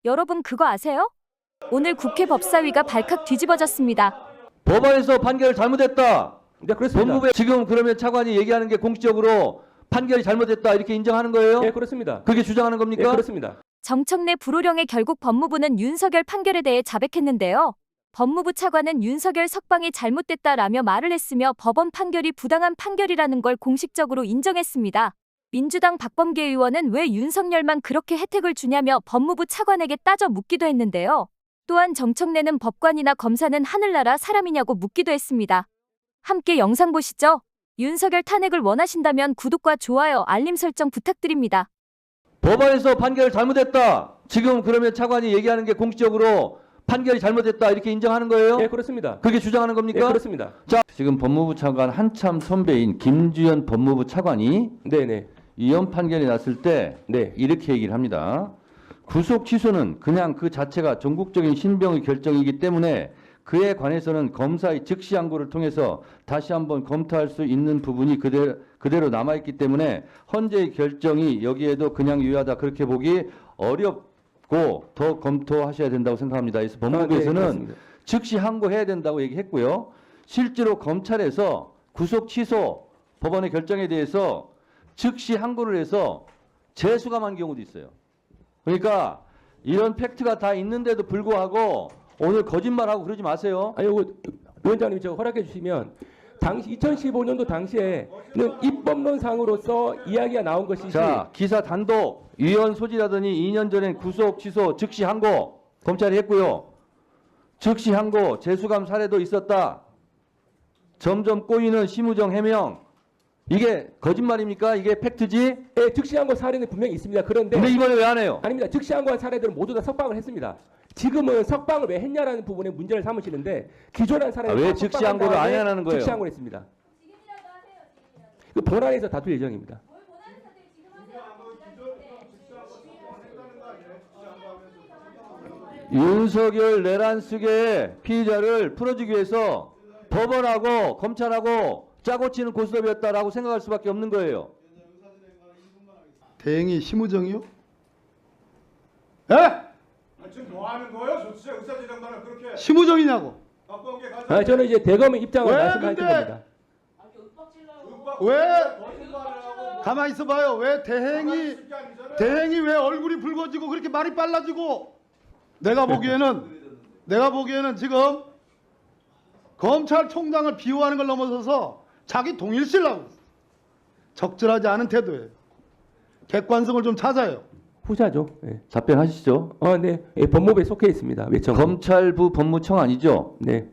여러분 그거 아세요? 오늘 국회 법사위가 발칵 뒤집어졌습니다. 법원에서 판결을 잘못했다. 네, 그렇습니다. 법무부에 지금 그러면 차관이 얘기하는 게 공식적으로 판결이 잘못했다 이렇게 인정하는 거예요? 네, 그렇습니다. 그렇게 주장하는 네, 겁니까? 그렇습니다. 정청래 불호령에 결국 법무부는 윤석열 판결에 대해 자백했는데요. 법무부 차관은 윤석열 석방이 잘못됐다라며 말을 했으며 법원 판결이 부당한 판결이라는 걸 공식적으로 인정했습니다. 민주당 박범계 의원은 왜 윤석열만 그렇게 혜택을 주냐며 법무부 차관에게 따져 묻기도 했는데요. 또한 정청래는 법관이나 검사는 하늘나라 사람이냐고 묻기도 했습니다. 함께 영상 보시죠. 윤석열 탄핵을 원하신다면 구독과 좋아요, 알림 설정 부탁드립니다. 법원에서 판결을 잘못했다. 지금 그러면 차관이 얘기하는 게 공식적으로 판결이 잘못했다 이렇게 인정하는 거예요? 네, 그렇습니다. 그렇게 주장하는 네, 겁니까? 그렇습니다. 자, 지금 법무부 차관 한참 선배인 김주현 법무부 차관이 네, 네. 이혼 판결이 났을 때 네. 이렇게 얘기를 합니다. 구속 취소는 그냥 그 자체가 전국적인 신병의 결정이기 때문에 그에 관해서는 검사의 즉시 항고를 통해서 다시 한번 검토할 수 있는 부분이 그대로 남아있기 때문에 헌재의 결정이 여기에도 그냥 유효하다 그렇게 보기 어렵고 더 검토하셔야 된다고 생각합니다. 그래서 법무부에서는 그렇습니다. 즉시 항고해야 된다고 얘기했고요. 실제로 검찰에서 구속 취소 법원의 결정에 대해서 즉시 항고를 해서 재수감한 경우도 있어요. 그러니까 이런 팩트가 다 있는데도 불구하고 오늘 거짓말하고 그러지 마세요. 아니, 이거 위원장님 저 허락해 주시면 당시 2015년도 당시에는 입법론상으로서 이야기가 나온 것이지. 자, 기사 단독 위헌 소지라더니 2년 전엔 구속 취소 즉시 항고 검찰이 했고요. 즉시 항고 재수감 사례도 있었다. 점점 꼬이는 심우정 해명. 이게 거짓말입니까? 이게 팩트지? 네, 즉시항고 사례는 분명히 있습니다. 그런데 근데 이번에 왜 안 해요? 아닙니다. 즉시항고한 사례들은 모두 다 석방을 했습니다. 지금은 석방을 왜 했냐라는 부분에 문제를 삼으시는데 기존한 사례는 왜 다 즉시 석방한 항고를 안 다음에 하냐는 거예요? 즉시항고를 했습니다. 그 본안에서 다툴 예정입니다. 윤석열 내란숙의 피의자를 풀어주기 위해서 법원하고 검찰하고 짜고 치는 고스톱이었다라고 생각할 수밖에 없는 거예요. 대행이 심우정이요? 에? 지금 뭐 하는 거예요? 저 진짜 의사진행단을 그렇게 심우정이냐고? 바쁜 게 가지고 저는 이제 대검의 입장을 왜 말씀드릴 근데? 겁니다. 왜? 가만히 있어봐요. 왜 대행이 왜 얼굴이 붉어지고 그렇게 말이 빨라지고? 내가 보기에는 지금 검찰총장을 비호하는 걸 넘어서서 자기 동일시라고 적절하지 않은 태도예요. 객관성을 좀 찾아요. 후자죠. 네. 답변하시죠. 네. 예, 법무부에 속해 있습니다. 외청. 검찰부 법무청 아니죠? 네.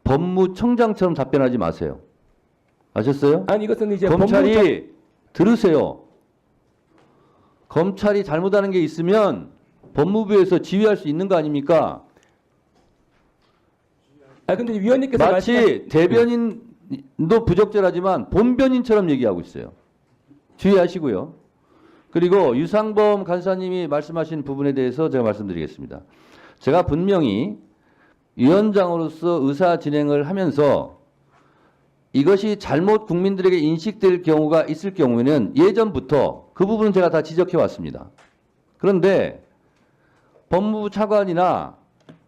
법무청장처럼 답변하지 마세요. 아셨어요? 아니 이것은 이제 검찰이 들으세요. 검찰이 잘못하는 게 있으면 법무부에서 지휘할 수 있는 거 아닙니까? 근데 위원님께서 마치 대변인도 부적절하지만 본변인처럼 얘기하고 있어요. 주의하시고요. 그리고 유상범 간사님이 말씀하신 부분에 대해서 제가 말씀드리겠습니다. 제가 분명히 위원장으로서 의사 진행을 하면서 이것이 잘못 국민들에게 인식될 경우가 있을 경우에는 예전부터 그 부분은 제가 다 지적해 왔습니다. 그런데 법무부 차관이나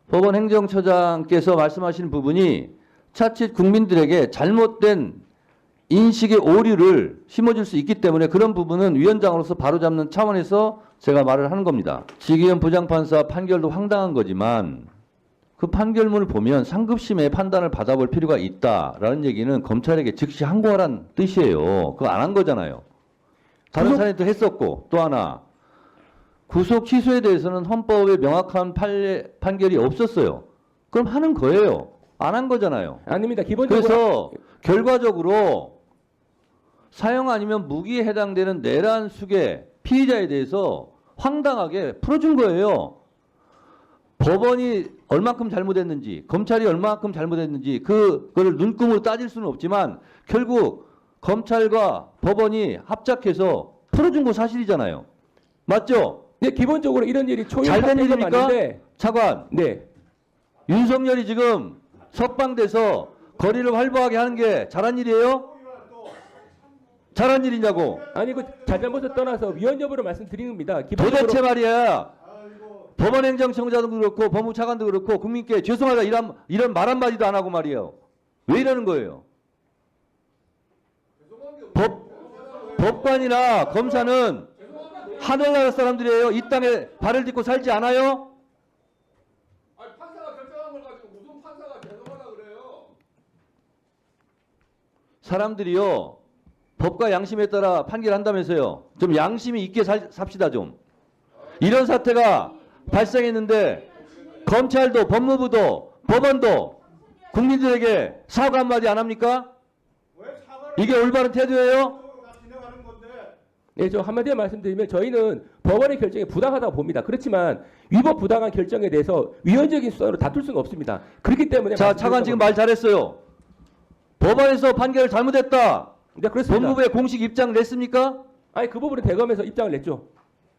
법원 행정처장께서 말씀하시는 부분이 차칫 국민들에게 잘못된 인식의 오류를 심어줄 수 있기 때문에 그런 부분은 위원장으로서 바로잡는 차원에서 제가 말을 하는 겁니다. 지기현 부장판사 판결도 황당한 거지만 그 판결문을 보면 상급심의 판단을 받아볼 필요가 있다라는 얘기는 검찰에게 즉시 항고하라는 뜻이에요. 그거 안 한 거잖아요. 다른 사례도 했었고 또 하나 구속 취소에 대해서는 헌법에 명확한 판결이 없었어요. 그럼 하는 거예요. 안 한 거잖아요. 아닙니다. 기본적으로 그래서 결과적으로 사형 아니면 무기에 해당되는 내란 수괴 피의자에 대해서 황당하게 풀어준 거예요. 법원이 얼마큼 잘못했는지 검찰이 얼마큼 잘못했는지 그걸 눈금으로 따질 수는 없지만 결국 검찰과 법원이 합작해서 풀어준 거 사실이잖아요. 맞죠? 네, 기본적으로 이런 일이 초유 잘된 일입니까? 맞는데 차관, 네. 윤석열이 지금 석방돼서 거리를 활보하게 하는 게 잘한 일이에요? 잘한 일이냐고. 아니 그 잘잘못을 떠나서 위헌 여부를 말씀드리는 겁니다. 기본적으로 도대체 말이야. 법원행정청장도 그렇고 법무차관도 그렇고 국민께 죄송하다 이런 말 한마디도 안 하고 말이에요. 왜 이러는 거예요? 법관이나 검사는 하늘나라 사람들이에요. 이 땅에 발을 딛고 살지 않아요? 아니, 판사가 결정한 걸 가지고 무슨 판사가 죄송하다 그래요? 사람들이요. 법과 양심에 따라 판결한다면서요. 좀 양심이 있게 삽시다 좀. 이런 사태가 발생했는데 검찰도 법무부도 법원도 국민들에게 사과 한마디 안 합니까? 왜 사과를 이게 올바른 태도예요? 다 진행하는 건데 네, 저 한마디만 말씀드리면 저희는 법원의 결정이 부당하다고 봅니다. 그렇지만 위법 부당한 결정에 대해서 위헌적인 수단으로 다툴 수는 없습니다. 그렇기 때문에 자, 차관 지금 말 잘했어요. 법원에서 판결을 잘못했다. 네, 그렇습니다. 법무부의 공식 입장 냈습니까? 아니, 그 부분은 대검에서 입장을 냈죠.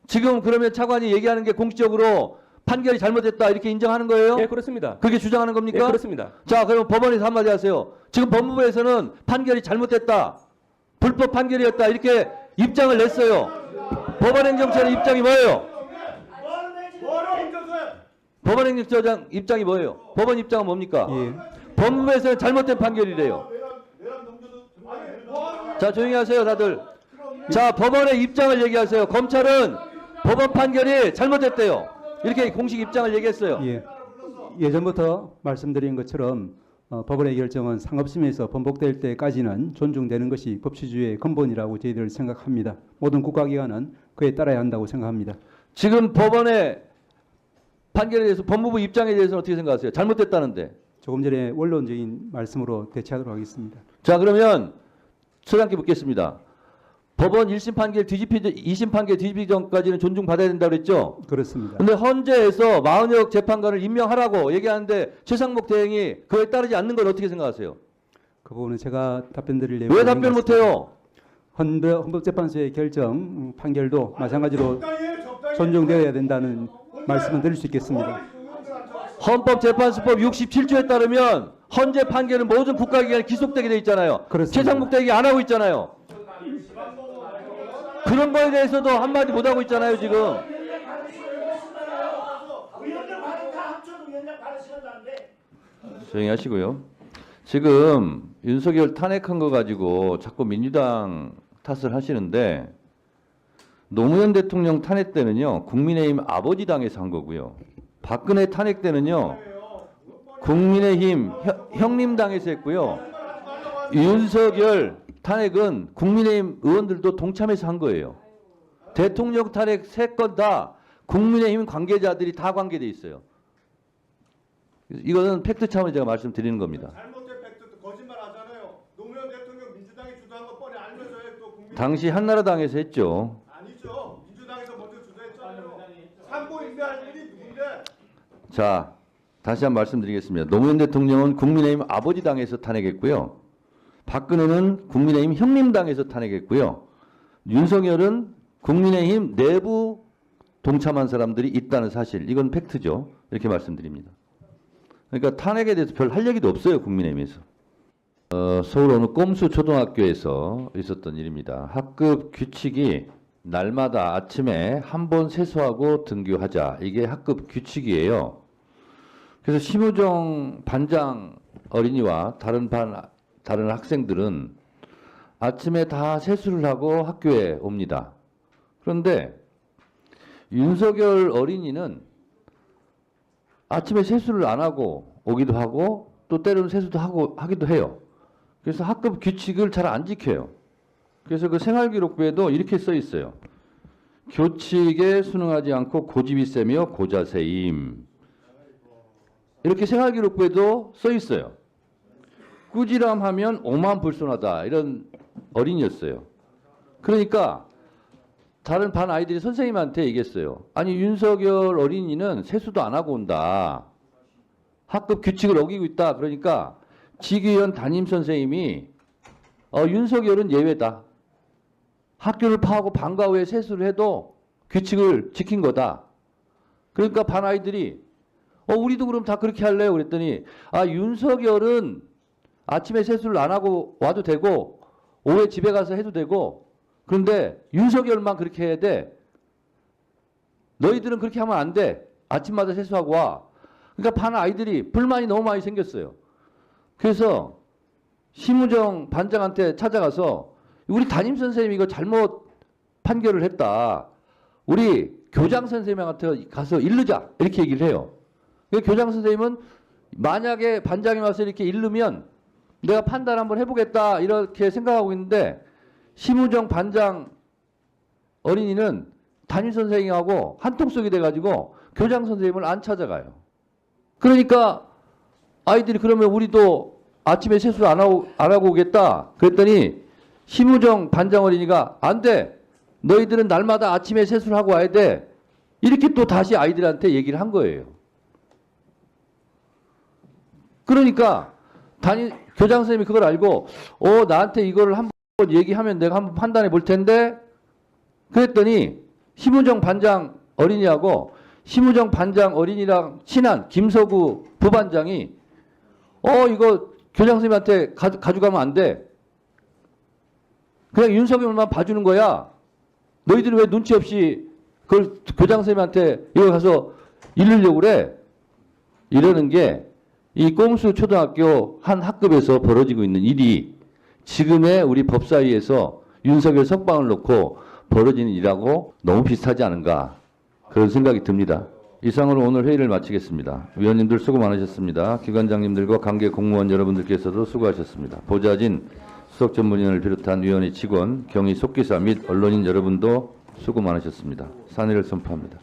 지금 그러면 차관이 얘기하는 게 공식적으로 판결이 잘못됐다 이렇게 인정하는 거예요? 네, 그렇습니다. 그게 주장하는 네, 겁니까? 그렇습니다. 자, 그럼 법원에서 한마디 하세요. 지금 법무부에서는 판결이 잘못됐다. 불법 판결이었다. 이렇게 입장을 냈어요. 법원행정처의 입장이 뭐예요? 뭐를 힘줘서요? 법원행정처장 입장이 뭐예요? 법원 입장은 뭡니까? 예. 법무부에서는 잘못된 판결이래요. 아니 뭐 자, 조용히 하세요, 다들. 자, 법원의 입장을 얘기하세요. 검찰은 법원 판결이 잘못됐대요. 이렇게 공식 입장을 얘기했어요. 예. 예전부터 말씀드린 것처럼 법원의 결정은 상업심에서 번복될 때까지는 존중되는 것이 법치주의의 근본이라고 저희들 생각합니다. 모든 국가기관은 그에 따라야 한다고 생각합니다. 지금 법원의 판결에 대해서 법무부 입장에 대해서는 어떻게 생각하세요? 잘못됐다는데. 조금 전에 원론적인 말씀으로 대체하도록 하겠습니다. 자, 그러면 소장께 묻겠습니다. 법원 1심 판결 뒤집히기 2심 판결 뒤집히기 전까지는 존중받아야 된다고 그랬죠? 그렇습니다. 근데 헌재에서 마은혁 재판관을 임명하라고 얘기하는데 최상목 대행이 그에 따르지 않는 건 어떻게 생각하세요? 그 부분은 제가 답변 드릴 내용이 왜 아닌 답변 것 같습니다. 못해요? 헌법재판소의 결정 판결도 마찬가지로 적당히 존중되어야 된다는 말씀을 드릴 수 있겠습니다. 헌법재판소법 67조에 따르면 헌재 판결은 모든 국가기관에 기속되게 돼 있잖아요. 그렇습니다. 최상목 대행이 안 하고 있잖아요. 그런 거에 대해서도 한마디 못 하고 있잖아요, 지금. 조용히 하시고요. 지금 윤석열 탄핵한 거 가지고 자꾸 민주당 탓을 하시는데 노무현 대통령 탄핵 때는요, 국민의힘 아버지 당에서 한 거고요. 박근혜 탄핵 때는요, 국민의힘 형님 당에서 했고요. 윤석열 탄핵은 국민의힘 의원들도 동참해서 한 거예요. 대통령 탄핵 3건 다 국민의힘 관계자들이 다 관계돼 있어요. 이거는 팩트 차원에서 제가 말씀드리는 겁니다. 잘못된 팩트 거짓말 하잖아요. 노무현 대통령 민주당이 주도한 거 뻔히 알면서 왜 또 국민 당시 한나라당에서 했죠. 아니죠. 민주당에서 먼저 주도했잖아요. 산고인멸할 분이 누군데? 자, 다시 한번 말씀드리겠습니다. 노무현 대통령은 국민의힘 아버지 당에서 탄핵했고요. 박근혜는 국민의힘 형님당에서 탄핵했고요. 윤석열은 국민의힘 내부 동참한 사람들이 있다는 사실, 이건 팩트죠. 이렇게 말씀드립니다. 그러니까 탄핵에 대해서 별 할 얘기도 없어요, 국민의힘에서. 서울 어느 꼼수 초등학교에서 있었던 일입니다. 학급 규칙이 날마다 아침에 한 번 세수하고 등교하자. 이게 학급 규칙이에요. 그래서 심우정 반장 어린이와 다른 학생들은 아침에 다 세수를 하고 학교에 옵니다. 그런데 윤석열 어린이는 아침에 세수를 안 하고 오기도 하고 또 때로는 세수도 하기도 해요. 그래서 학급 규칙을 잘 안 지켜요. 그래서 그 생활기록부에도 이렇게 써 있어요. 교칙에 순응하지 않고 고집이 세며 고자세임. 이렇게 생활기록부에도 써 있어요. 꾸지람하면 오만불손하다, 이런 어린이였어요. 그러니까 다른 반 아이들이 선생님한테 얘기했어요. 아니, 윤석열 어린이는 세수도 안 하고 온다. 학급 규칙을 어기고 있다. 그러니까 지기현 담임선생님이 윤석열은 예외다. 학교를 파하고 방과 후에 세수를 해도 규칙을 지킨 거다. 그러니까 반 아이들이 우리도 그럼 다 그렇게 할래요? 그랬더니 윤석열은 아침에 세수를 안 하고 와도 되고 오후에 집에 가서 해도 되고, 그런데 윤석열만 그렇게 해야 돼. 너희들은 그렇게 하면 안 돼. 아침마다 세수하고 와. 그러니까 반 아이들이 불만이 너무 많이 생겼어요. 그래서 심우정 반장한테 찾아가서 우리 담임 선생님이 이거 잘못 판결을 했다. 우리 교장 선생님한테 가서 일르자. 이렇게 얘기를 해요. 교장 선생님은 만약에 반장이 와서 이렇게 일르면 내가 판단 한번 해보겠다. 이렇게 생각하고 있는데 심우정 반장 어린이는 담임 선생님하고 한통속이 돼가지고 교장 선생님을 안 찾아가요. 그러니까 아이들이 그러면 우리도 아침에 세수 안 하고 오겠다. 그랬더니 심우정 반장 어린이가 안 돼. 너희들은 날마다 아침에 세수를 하고 와야 돼. 이렇게 또 다시 아이들한테 얘기를 한 거예요. 그러니까 교장 선생님이 그걸 알고 나한테 이거를 한번 얘기하면 내가 한번 판단해 볼 텐데 그랬더니 심우정 반장 어린이하고 심우정 반장 어린이랑 친한 김서구 부반장이 이거 교장 선생님한테 가져가면 안 돼. 그냥 윤석열만 봐주는 거야. 너희들이 왜 눈치 없이 그걸 교장 선생님한테 이거 가서 일르려고 그래? 이러는 게 이 꼼수 초등학교 한 학급에서 벌어지고 있는 일이 지금의 우리 법사위에서 윤석열 석방을 놓고 벌어지는 일하고 너무 비슷하지 않은가 그런 생각이 듭니다. 이상으로 오늘 회의를 마치겠습니다. 위원님들 수고 많으셨습니다. 기관장님들과 관계 공무원 여러분들께서도 수고하셨습니다. 보좌진 수석 전문위원을 비롯한 위원회 직원, 경위 속기사 및 언론인 여러분도 수고 많으셨습니다. 산회를 선포합니다.